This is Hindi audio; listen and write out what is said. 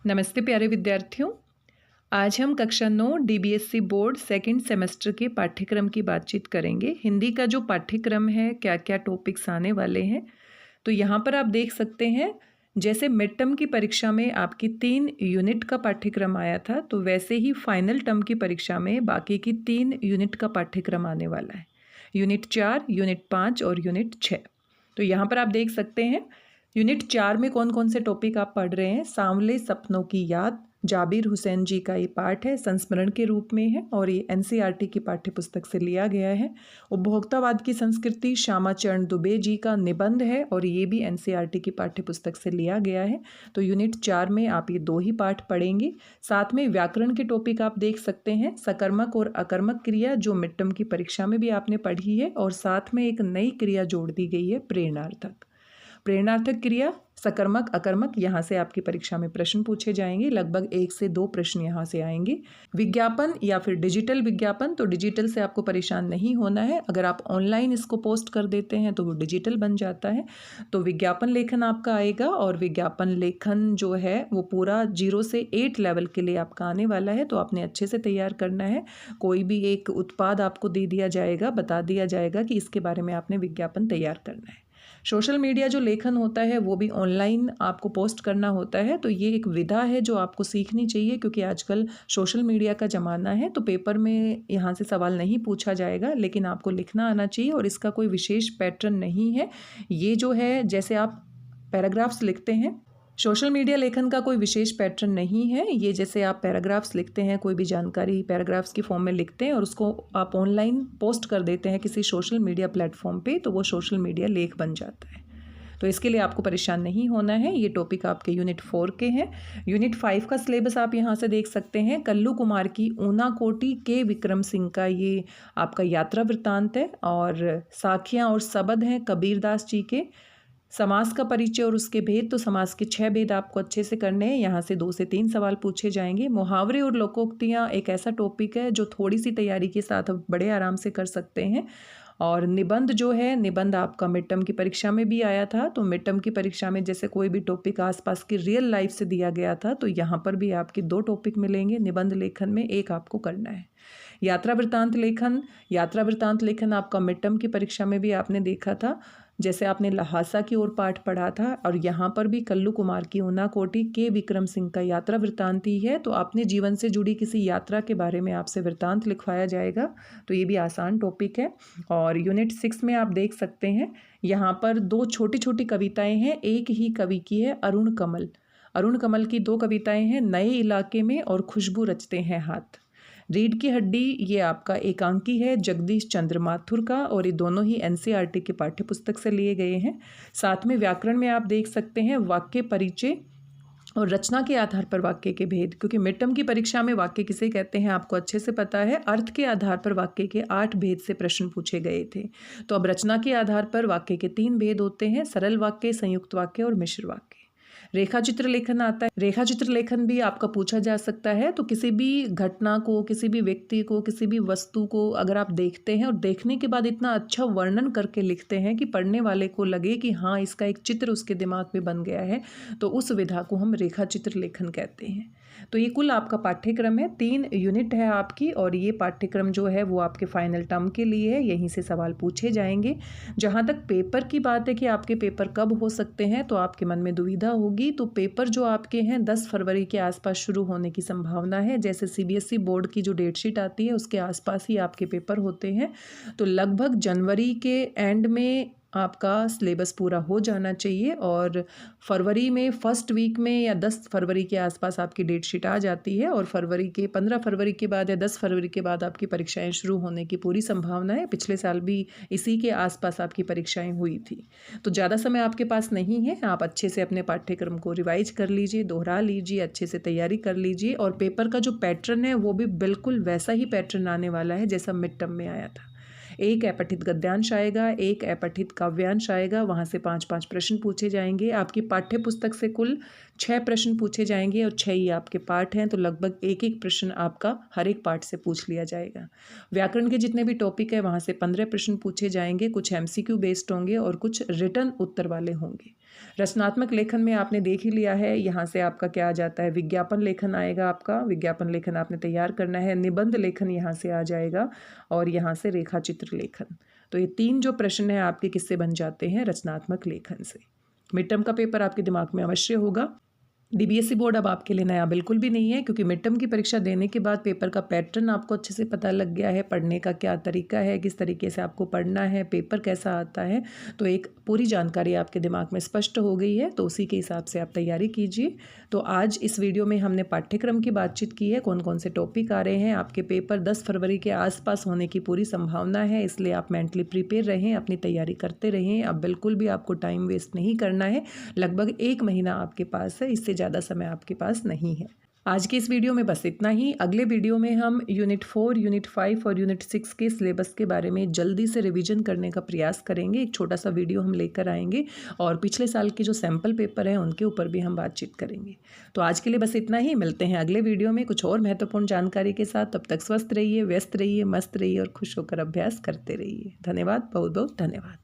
नमस्ते प्यारे विद्यार्थियों। आज हम कक्षा 9 डीबीएससी बोर्ड सेकंड सेमेस्टर के पाठ्यक्रम की बातचीत करेंगे। हिंदी का जो पाठ्यक्रम है, क्या क्या टॉपिक्स आने वाले हैं, तो यहाँ पर आप देख सकते हैं जैसे मिड टर्म की परीक्षा में आपकी 3 यूनिट का पाठ्यक्रम आया था, तो वैसे ही फाइनल टर्म की परीक्षा में बाकी की 3 यूनिट का पाठ्यक्रम आने वाला है। यूनिट 4, यूनिट 5 और यूनिट 6। तो यहाँ पर आप देख सकते हैं यूनिट 4 में कौन कौन से टॉपिक आप पढ़ रहे हैं। सांवले सपनों की याद, जाबिर हुसैन जी का ये पाठ है, संस्मरण के रूप में है और ये एनसीईआरटी की पाठ्य पुस्तक से लिया गया है। उपभोक्तावाद की संस्कृति, श्यामाचरण दुबे जी का निबंध है और ये भी एनसीईआरटी की पाठ्य पुस्तक से लिया गया है। तो यूनिट 4 में आप ये 2 ही पाठ पढ़ेंगे। साथ में व्याकरण के टॉपिक आप देख सकते हैं, सकर्मक और अकर्मक क्रिया जो मिड टर्म की परीक्षा में भी आपने पढ़ी है, और साथ में एक नई क्रिया जोड़ दी गई है, प्रेरणार्थक। प्रेरणार्थक क्रिया, सकर्मक अकर्मक, यहाँ से आपकी परीक्षा में प्रश्न पूछे जाएंगे। लगभग 1 से 2 प्रश्न यहाँ से आएंगे। विज्ञापन या फिर डिजिटल विज्ञापन, तो डिजिटल से आपको परेशान नहीं होना है। अगर आप ऑनलाइन इसको पोस्ट कर देते हैं तो वो डिजिटल बन जाता है। तो विज्ञापन लेखन आपका आएगा, और विज्ञापन लेखन जो है वो पूरा 0 से 8 लेवल के लिए आपका आने वाला है। तो आपने अच्छे से तैयार करना है। कोई भी एक उत्पाद आपको दे दिया जाएगा, बता दिया जाएगा कि इसके बारे में आपने विज्ञापन तैयार करना है। सोशल मीडिया जो लेखन होता है वो भी ऑनलाइन आपको पोस्ट करना होता है। तो ये एक विधा है जो आपको सीखनी चाहिए, क्योंकि आजकल सोशल मीडिया का ज़माना है। तो पेपर में यहाँ से सवाल नहीं पूछा जाएगा, लेकिन आपको लिखना आना चाहिए, और इसका कोई विशेष पैटर्न नहीं है। ये जो है, जैसे आप पैराग्राफ्स लिखते हैं, सोशल मीडिया लेखन का कोई विशेष पैटर्न नहीं है। ये जैसे आप पैराग्राफ्स लिखते हैं, कोई भी जानकारी पैराग्राफ्स की फॉर्म में लिखते हैं और उसको आप ऑनलाइन पोस्ट कर देते हैं किसी सोशल मीडिया प्लेटफॉर्म पे, तो वो सोशल मीडिया लेख बन जाता है। तो इसके लिए आपको परेशान नहीं होना है। ये टॉपिक आपके यूनिट 4 के हैं। यूनिट 5 का सिलेबस आप यहाँ से देख सकते हैं। कल्लू कुमार की ऊना कोटी के विक्रम सिंह का ये आपका यात्रा वृत्तांत है, और साखियाँ और सबद हैं कबीरदास जी के। समास का परिचय और उसके भेद, तो समास के 6 भेद आपको अच्छे से करने हैं। यहाँ से 2 से 3 सवाल पूछे जाएंगे। मुहावरे और लोकोक्तियाँ एक ऐसा टॉपिक है जो थोड़ी सी तैयारी के साथ आप बड़े आराम से कर सकते हैं। और निबंध जो है, निबंध आपका मिड टर्म की परीक्षा में भी आया था। तो मिड टर्म की परीक्षा में जैसे कोई भी टॉपिक आसपास की रियल लाइफ से दिया गया था, तो यहाँ पर भी आपके 2 टॉपिक मिलेंगे निबंध लेखन में, एक आपको करना है। यात्रा वृत्तांत लेखन, यात्रा वृत्तांत लेखन आपका मिड टर्म की परीक्षा में भी आपने देखा था, जैसे आपने लहासा की ओर पाठ पढ़ा था, और यहाँ पर भी कल्लू कुमार की ऊना कोटी के विक्रम सिंह का यात्रा वृत्तांत ही है। तो अपने जीवन से जुड़ी किसी यात्रा के बारे में आपसे वृत्तांत लिखवाया जाएगा। तो ये भी आसान टॉपिक है। और यूनिट 6 में आप देख सकते हैं, यहाँ पर 2 छोटी छोटी कविताएं हैं, एक ही कवि की है, अरुण कमल। अरुण कमल की 2 कविताएं हैं, नए इलाके में और खुशबू रचते हैं हाथ। रीढ़ की हड्डी, ये आपका एकांकी है, जगदीश चंद्र माथुर का, और ये दोनों ही एनसीईआरटी के पाठ्य पुस्तक से लिए गए हैं। साथ में व्याकरण में आप देख सकते हैं वाक्य परिचय और रचना के आधार पर वाक्य के भेद, क्योंकि मिड टर्म की परीक्षा में वाक्य किसे कहते हैं आपको अच्छे से पता है। अर्थ के आधार पर वाक्य के 8 भेद से प्रश्न पूछे गए थे। तो अब रचना के आधार पर वाक्य के 3 भेद होते हैं, सरल वाक्य, संयुक्त वाक्य और मिश्र वाक्य। रेखा चित्र लेखन आता है। रेखा चित्र लेखन भी आपका पूछा जा सकता है। तो किसी भी घटना को, किसी भी व्यक्ति को, किसी भी वस्तु को अगर आप देखते हैं और देखने के बाद इतना अच्छा वर्णन करके लिखते हैं कि पढ़ने वाले को लगे कि हाँ, इसका एक चित्र उसके दिमाग में बन गया है, तो उस विधा को हम रेखा चित्र लेखन कहते हैं। तो ये कुल आपका पाठ्यक्रम है, 3 यूनिट है आपकी, और ये पाठ्यक्रम जो है वो आपके फाइनल टर्म के लिए है। यहीं से सवाल पूछे जाएंगे। जहाँ तक पेपर की बात है कि आपके पेपर कब हो सकते हैं, तो आपके मन में दुविधा होगी। तो पेपर जो आपके हैं 10 फरवरी के आसपास शुरू होने की संभावना है। जैसे सीबीएसई बोर्ड की जो डेटशीट आती है उसके आसपास ही आपके पेपर होते हैं। तो लगभग जनवरी के एंड में आपका सिलेबस पूरा हो जाना चाहिए, और फरवरी में फर्स्ट वीक में या 10 फरवरी के आसपास आपकी डेट शीट आ जाती है, और फरवरी के 15 फरवरी के बाद या 10 फरवरी के बाद आपकी परीक्षाएं शुरू होने की पूरी संभावना है। पिछले साल भी इसी के आसपास आपकी परीक्षाएं हुई थी। तो ज़्यादा समय आपके पास नहीं है। आप अच्छे से अपने पाठ्यक्रम को रिवाइज कर लीजिए, दोहरा लीजिए, अच्छे से तैयारी कर लीजिए, और पेपर का जो पैटर्न है वो भी बिल्कुल वैसा ही पैटर्न आने वाला है जैसा मिड टर्म में आया था। एक अपठित गद्यांश आएगा, एक अपठित काव्यांश आएगा, वहाँ से 5-5 प्रश्न पूछे जाएंगे। आपकी पाठ्य पुस्तक से कुल 6 प्रश्न पूछे जाएंगे, और 6 ही आपके पाठ हैं, तो लगभग एक प्रश्न आपका हर एक पाठ से पूछ लिया जाएगा। व्याकरण के जितने भी टॉपिक है वहाँ से 15 प्रश्न पूछे जाएंगे। कुछ MCQ बेस्ड होंगे और कुछ रिटर्न उत्तर वाले होंगे। रचनात्मक लेखन में आपने देख ही लिया है, यहाँ से आपका क्या आ जाता है, विज्ञापन लेखन आएगा आपका, विज्ञापन लेखन आपने तैयार करना है, निबंध लेखन यहाँ से आ जाएगा और यहाँ से रेखा चित्र लेखन। तो ये 3 जो प्रश्न हैं आपके किससे बन जाते हैं, रचनात्मक लेखन से। मिड टर्म का पेपर आपके दिमाग में अवश्य होगा। डीबीएससी बोर्ड अब आपके लिए नया बिल्कुल भी नहीं है, क्योंकि मिड टर्म की परीक्षा देने के बाद पेपर का पैटर्न आपको अच्छे से पता लग गया है, पढ़ने का क्या तरीका है, किस तरीके से आपको पढ़ना है, पेपर कैसा आता है, तो एक पूरी जानकारी आपके दिमाग में स्पष्ट हो गई है। तो उसी के हिसाब से आप तैयारी कीजिए। तो आज इस वीडियो में हमने पाठ्यक्रम की बातचीत की है, कौन कौन से टॉपिक आ रहे हैं। आपके पेपर 10 फरवरी के आसपास होने की पूरी संभावना है, इसलिए आप मेंटली प्रिपेयर रहें, अपनी तैयारी करते रहें। अब बिल्कुल भी आपको टाइम वेस्ट नहीं करना है। लगभग 1 महीना आपके पास है, इससे ज़्यादा समय आपके पास नहीं है। आज की इस वीडियो में बस इतना ही। अगले वीडियो में हम यूनिट 4, यूनिट 5 और यूनिट 6 के सिलेबस के बारे में जल्दी से रिवीजन करने का प्रयास करेंगे। एक छोटा सा वीडियो हम लेकर आएंगे और पिछले साल के जो सैम्पल पेपर हैं उनके ऊपर भी हम बातचीत करेंगे। तो आज के लिए बस इतना ही। मिलते हैं अगले वीडियो में कुछ और महत्वपूर्ण जानकारी के साथ। तब तक स्वस्थ रहिए, व्यस्त रहिए, मस्त रहिए और खुश होकर अभ्यास करते रहिए। धन्यवाद, बहुत बहुत धन्यवाद।